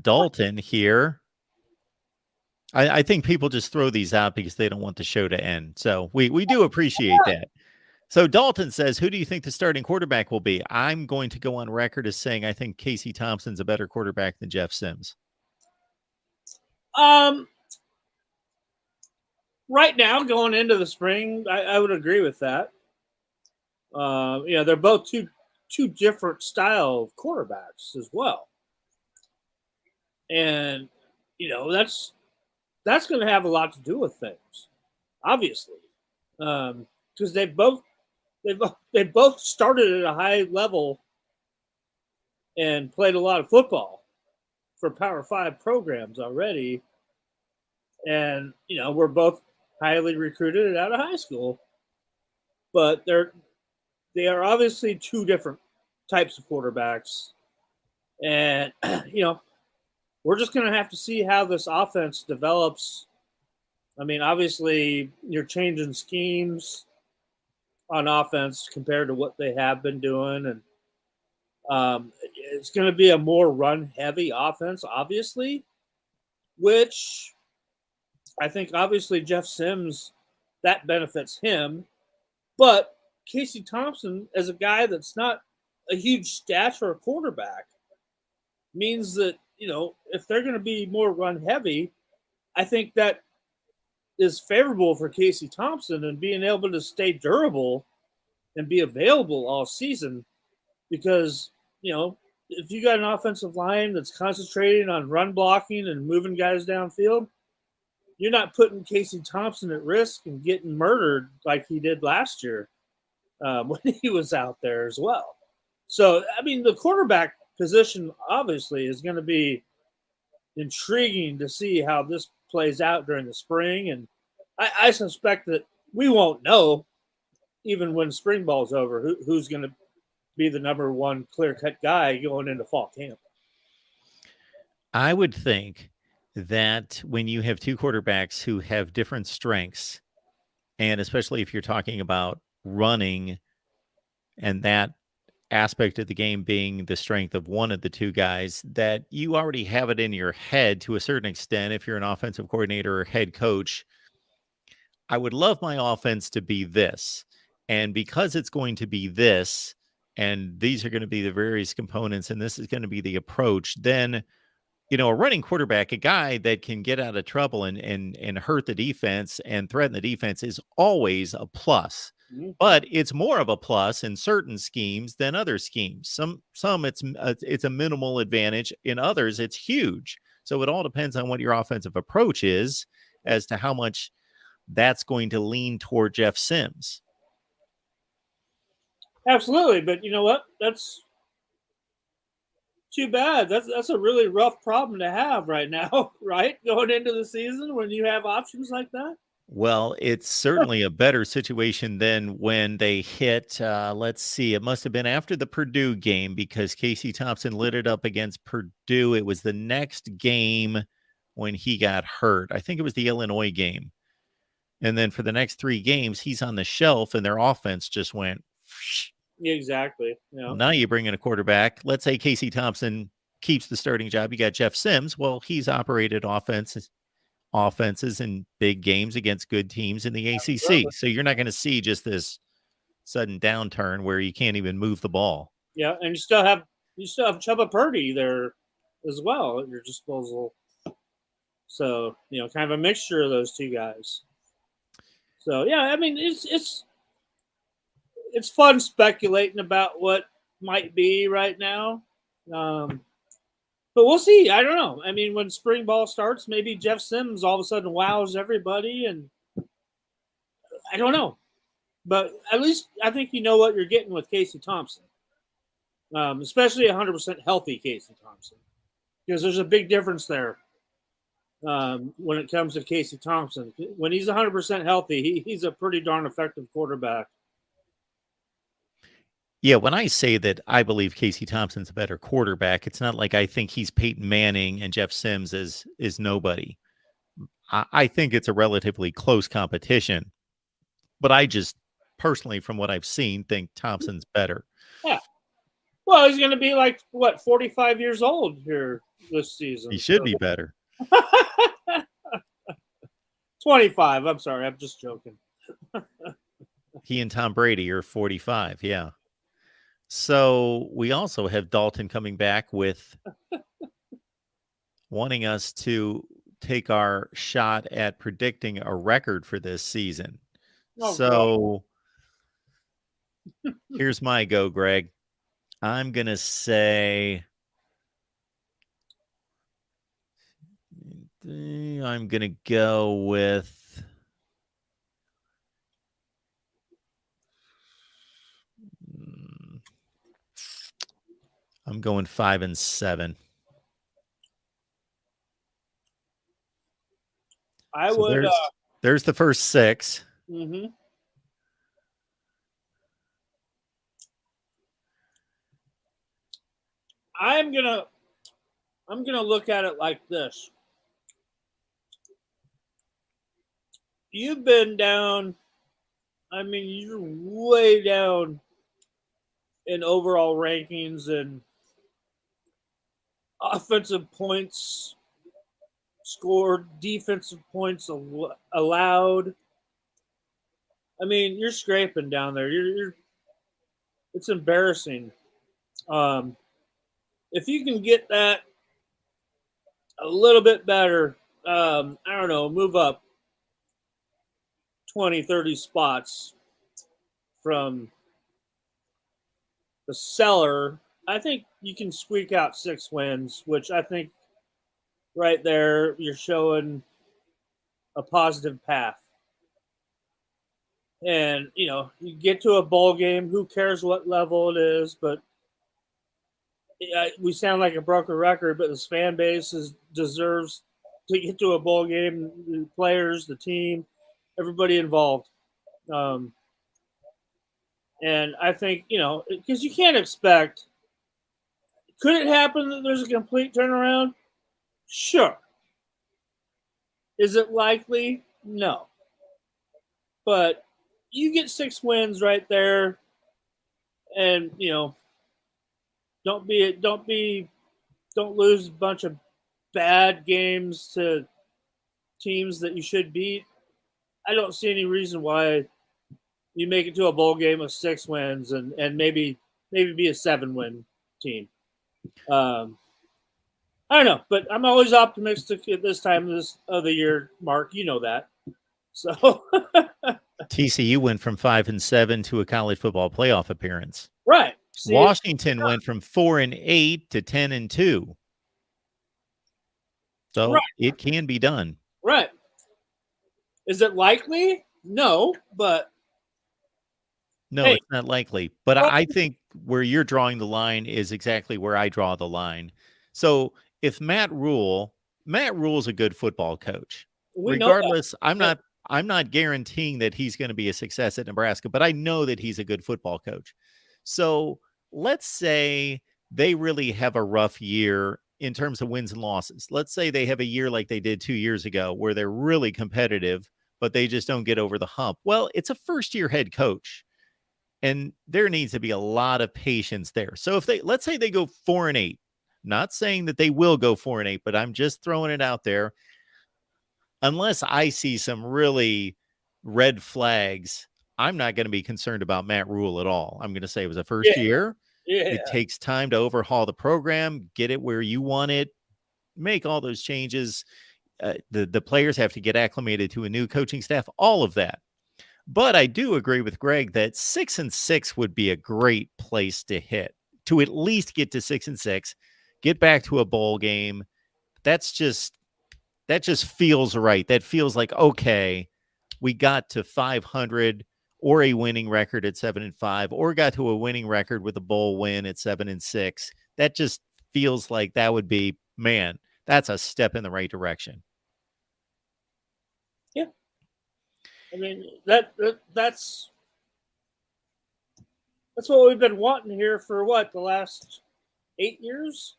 Dalton here. I think people just throw these out because they don't want the show to end. So we do appreciate that. So Dalton says, who do you think the starting quarterback will be? I'm going to go on record as saying I think Casey Thompson's a better quarterback than Jeff Sims. Right now, going into the spring, I would agree with that. They're both two different style of quarterbacks as well. And, that's going to have a lot to do with things, obviously, because they both started at a high level and played a lot of football for Power 5 programs already, and we're both highly recruited out of high school, but they are obviously two different types of quarterbacks, and we're just going to have to see how this offense develops. I mean, obviously, you're changing schemes on offense compared to what they have been doing. And it's going to be a more run-heavy offense, obviously, which I think, obviously, Jeff Sims, that benefits him. But Casey Thompson, as a guy that's not a huge stature quarterback, means that, if they're going to be more run-heavy, I think that is favorable for Casey Thompson and being able to stay durable and be available all season because, if you got an offensive line that's concentrating on run blocking and moving guys downfield, you're not putting Casey Thompson at risk and getting murdered like he did last year when he was out there as well. So, I mean, the quarterback position obviously is going to be intriguing to see how this plays out during the spring. And I suspect that we won't know even when spring ball's over who's going to be the number one clear-cut guy going into fall camp. I would think that when you have two quarterbacks who have different strengths, and especially if you're talking about running and that aspect of the game being the strength of one of the two guys, that you already have it in your head to a certain extent if you're an offensive coordinator or head coach. I would love my offense to be this. And because it's going to be this, and these are going to be the various components, and this is going to be the approach, then, a running quarterback, a guy that can get out of trouble and hurt the defense and threaten the defense is always a plus. Mm-hmm. But it's more of a plus in certain schemes than other schemes. Some it's a minimal advantage. In others, it's huge. So it all depends on what your offensive approach is as to how much that's going to lean toward Jeff Sims. Absolutely. But you know what? That's too bad. That's a really rough problem to have right now, right? Going into the season when you have options like that. Well, it's certainly a better situation than when they hit, let's see, it must have been after the Purdue game because Casey Thompson lit it up against Purdue. It was the next game when he got hurt. I think it was the Illinois game. And then for the next 3 games, he's on the shelf and their offense just went. Exactly. Yeah. Well, now you bring in a quarterback. Let's say Casey Thompson keeps the starting job. You got Jeff Sims. Well, he's operated offenses in big games against good teams in the ACC. So you're not going to see just this sudden downturn where you can't even move the ball. Yeah, and you still have Chubba Purdy there as well at your disposal. So, kind of a mixture of those two guys. So, yeah, I mean, it's fun speculating about what might be right now. But we'll see. I don't know. I mean, when spring ball starts, maybe Jeff Sims all of a sudden wows everybody, and I don't know. But at least I think you know what you're getting with Casey Thompson, especially 100% healthy Casey Thompson, because there's a big difference there when it comes to Casey Thompson. When he's 100% healthy, he's a pretty darn effective quarterback. Yeah, when I say that I believe Casey Thompson's a better quarterback, it's not like I think he's Peyton Manning and Jeff Sims is nobody. I think it's a relatively close competition, but I just personally, from what I've seen, think Thompson's better. Yeah. Well, he's going to be like, what, 45 years old here this season. He should be better. 25. I'm sorry. I'm just joking. He and Tom Brady are 45. Yeah. So we also have Dalton coming back with wanting us to take our shot at predicting a record for this season. Oh, so here's my go, Greg. I'm going to say I'm going to go with I'm going 5-7. I would. There's the first 6. Mm-hmm. I'm gonna look at it like this. You've been down. I mean, you're way down in overall rankings and offensive points scored, defensive points allowed. I mean, you're scraping down there. You're it's embarrassing. If you can get that a little bit better, I don't know, move up 20, 30 spots from the cellar, I think you can squeak out 6 wins, which I think right there you're showing a positive path. And, you know, you get to a bowl game, who cares what level it is, but we sound like a broken record, but this fan base deserves to get to a bowl game, the players, the team, everybody involved. And I think, you know, because you can't expect, could it happen that there's a complete turnaround? Sure. Is it likely? No. But you get 6 wins right there, and, you know, don't lose a bunch of bad games to teams that you should beat. I don't see any reason why you make it to a bowl game with 6 wins and maybe be a 7-win team. I don't know, but I'm always optimistic at this time of the year, Mark. You know that. So TCU went from 5-7 to a college football playoff appearance. Right. See, Washington went from 4-8 to 10-2. So right. It can be done. Right. Is it likely? No, but no, hey, it's not likely. But I think where you're drawing the line is exactly where I draw the line. So if Matt Rule is a good football coach. Regardless, I'm not guaranteeing that he's going to be a success at Nebraska, but I know that he's a good football coach. So let's say they really have a rough year in terms of wins and losses. Let's say they have a year like they did 2 years ago where they're really competitive, but they just don't get over the hump. Well, it's a first-year head coach, and there needs to be a lot of patience there. So let's say they go 4-8, not saying that they will go 4-8, but I'm just throwing it out there. Unless I see some really red flags, I'm not going to be concerned about Matt Rule at all. I'm going to say it was a first year. Yeah. It takes time to overhaul the program, get it where you want it, make all those changes. The players have to get acclimated to a new coaching staff, all of that. But I do agree with Greg that 6-6 would be a great place to hit, to at least get to 6-6, get back to a bowl game. That just feels right. That feels like, okay, we got to 500 or a winning record at 7-5, or got to a winning record with a bowl win at 7-6. That just feels like that would be, man, that's a step in the right direction. Yeah. I mean, that's what we've been wanting here for the last 8 years,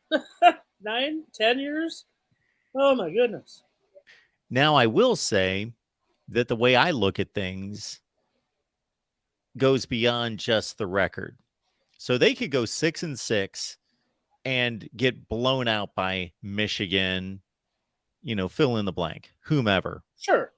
9, 10 years. Oh my goodness. Now, I will say that the way I look at things goes beyond just the record. So they could go 6-6 and get blown out by Michigan, fill in the blank, whomever. Sure.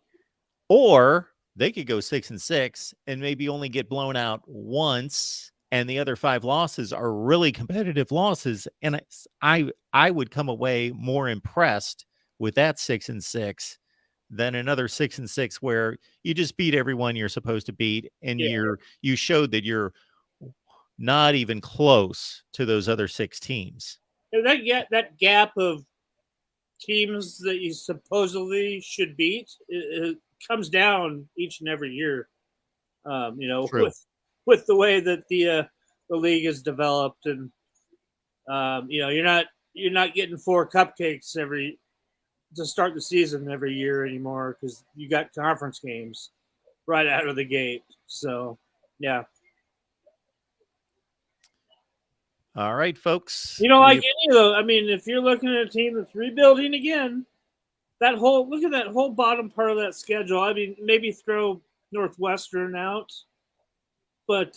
Or they could go 6-6 and maybe only get blown out once, and the other 5 losses are really competitive losses. And I would come away more impressed with that 6-6 than another 6-6 where you just beat everyone you're supposed to beat, and you showed that you're not even close to those other 6 teams. And that gap of teams that you supposedly should beat, it comes down each and every year. True. With the way that the league is developed, and you're not getting 4 cupcakes to start the season every year anymore, because you got conference games right out of the gate. So yeah. All right, folks. Like any of those, I mean, if you're looking at a team that's rebuilding again, look at that whole bottom part of that schedule. I mean, maybe throw Northwestern out, but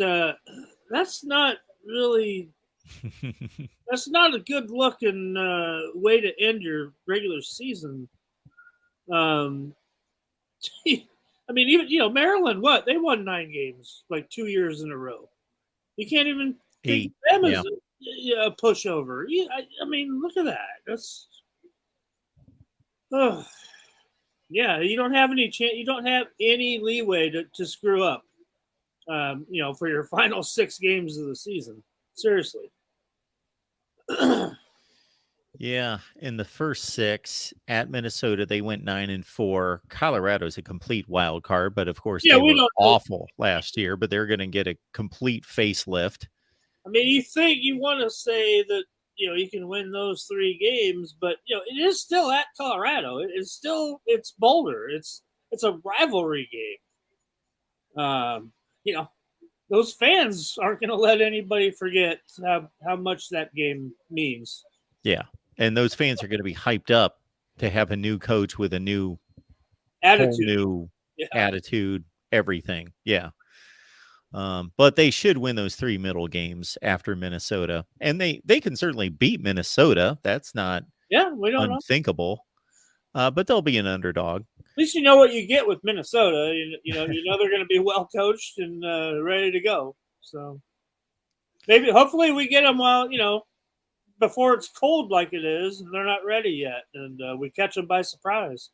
that's not really that's not a good looking way to end your regular season. I mean, even Maryland, they won 9 games like 2 years in a row. You can't even think of them as a pushover. I mean, look at that. That's you don't have any chance. You don't have any leeway to screw up. For your final 6 games of the season. Seriously. Yeah, in the first 6 at Minnesota, they went 9-4. Colorado's a complete wild card, but of course they were awful last year. But they're going to get a complete facelift. I mean, you want to say that you can win those 3 games, but it is still at Colorado. It's Boulder. It's a rivalry game. Those fans aren't going to let anybody forget how much that game means. Yeah. And those fans are going to be hyped up to have a new coach with a new attitude, everything. Yeah. But they should win those 3 middle games after Minnesota. And they can certainly beat Minnesota. That's not we don't unthinkable. But they'll be an underdog. At least you know what you get with Minnesota. You know they're going to be well coached and ready to go. So hopefully we get them while before it's cold like it is, and they're not ready yet, and we catch them by surprise.